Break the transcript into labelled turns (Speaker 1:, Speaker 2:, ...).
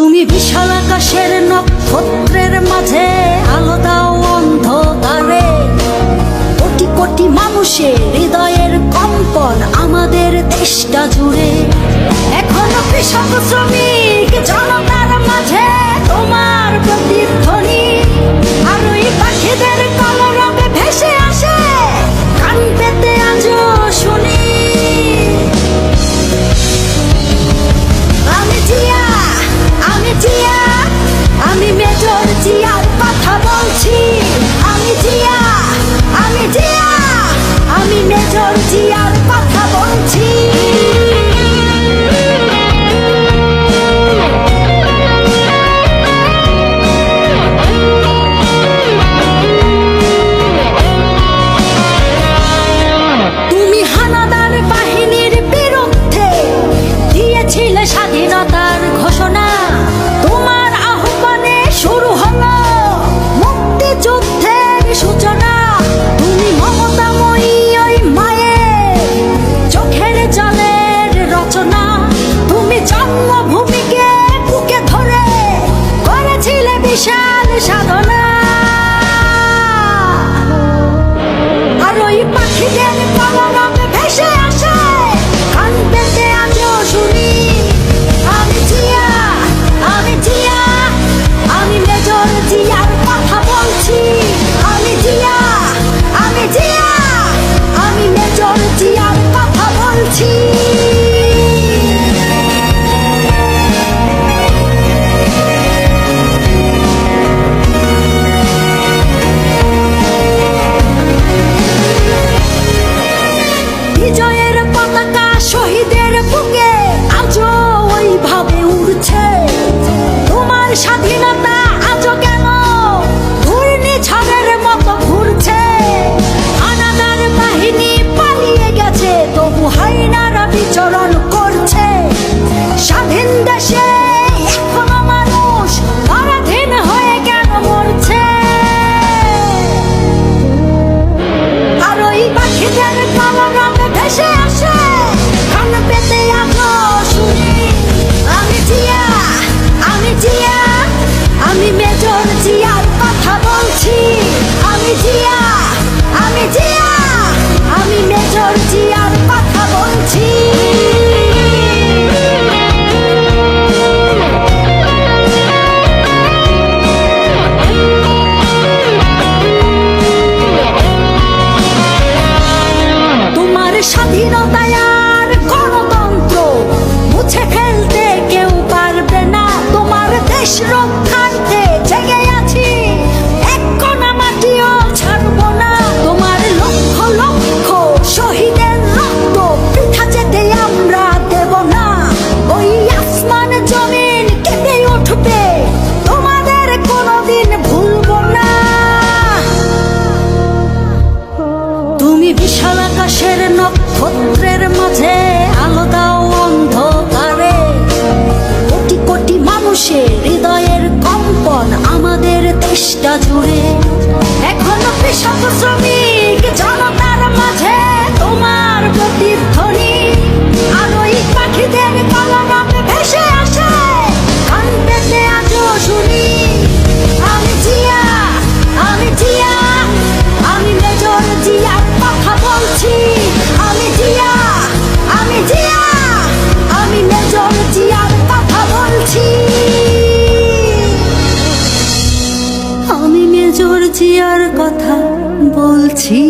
Speaker 1: তুমি বিশাল আকাশের নক্ষত্রের মাঝে আলো দাও অন্ধকারে। কোটি কোটি মানুষের হৃদয়ের কম্পন আমাদের দেশটা জুড়ে। এখনো কৃষক শ্রমিক জনতার মাঝে তোমার প্রতিধ্বনি। আর ওই পাখিদের কলরবে ভেসে আসে কান পেতে আজও শুনি। আমি জিয়া, আমি জিয়া, আমি মেজর জিয়ার কথা বলছি। আমি জিয়া, আমি জিয়া, আমি মেজর জিয়ার কথা বলছি। তুমি হানাদার বাহিনীর বিরুদ্ধে দিয়েছিলে স্বাধীনতার ঘোষণা। তোমার আহ্বানে শুরু হলো মুক্তিযুদ্ধের সূচনা। তুমি মমতাময়ী ওই মায়ের চোখের জলের রচনা। তুমি জন্মভূমিকে বুকে ধরে করেছিলে বিশাল সাধনা। আর ওই পাখিদের কলরবে ভেসে আসে কান পেতে আজও শুনি। আমি জিয়া, আমি জিয়া, আমি মেজর জিয়ার কথা বলছি। আমি জিয়া, আমি জিয়া, আমি মেজর জিয়ার কথা বলছি। বিজয়ের পতাকা শহীদের বুকে আজও ওইভাবে উড়ছে। তোমার স্বাধীনতা আজও কেন ঘূর্ণিঝড়ের মতো ঘুরছে। হানাদার বাহিনী পালিয়ে গেছে, তবু হাইনারা বিচরণ করছে। স্বাধীন দেশে এখনো মানুষ পরাধীন হয়ে কেন মরছে। আর ওই পাখিদের কলরবে ভেসে আসে কান পেতে আজও শুনি। আমি জিয়া, আমি জিয়া, আমি মেজর জিয়ার কথা বলছি। আমি জিয়া, আমি জিয়া, আমি মেজর জিয়ার কথা বলছি। তোমার স্বাধীনতায় আর গণতন্ত্র মুছে ফেলতে কেউ পারবে না। তোমার দেশ রক্ষার্থে জেগে আছি, এক কণা মাটিও ছাড়ব না। তোমার লক্ষ লক্ষ শহীদের রক্ত বৃথা যেতে আমরা দেব না। ওই আসমান জমিন কেঁপে উঠবে, তোমাদের কোনোদিন ভুলব না। তুমি বিশাল আকাশের নক্ষত্রের মাঝে আলো দাও অন্ধকারে। কোটি কোটি মানুষের হৃদয়ের কম্পন আমাদের দেশটা জুড়ে। এখনো কৃষক শ্রমিক জনতার মাঝে তোমার প্রতিধ্বনি। আর ওই পাখিদের কলরবে ভেসে আসে কান পেতে আজও শুনি। আমি জিয়া, আমি জিয়া, আমি মেজর জিয়ার কথা বলছি। আমি জিয়া, আমি জিয়া, আমি মেজর জিয়ার কথা বলছি। আমি মেজর জিয়ার কথা বলছি।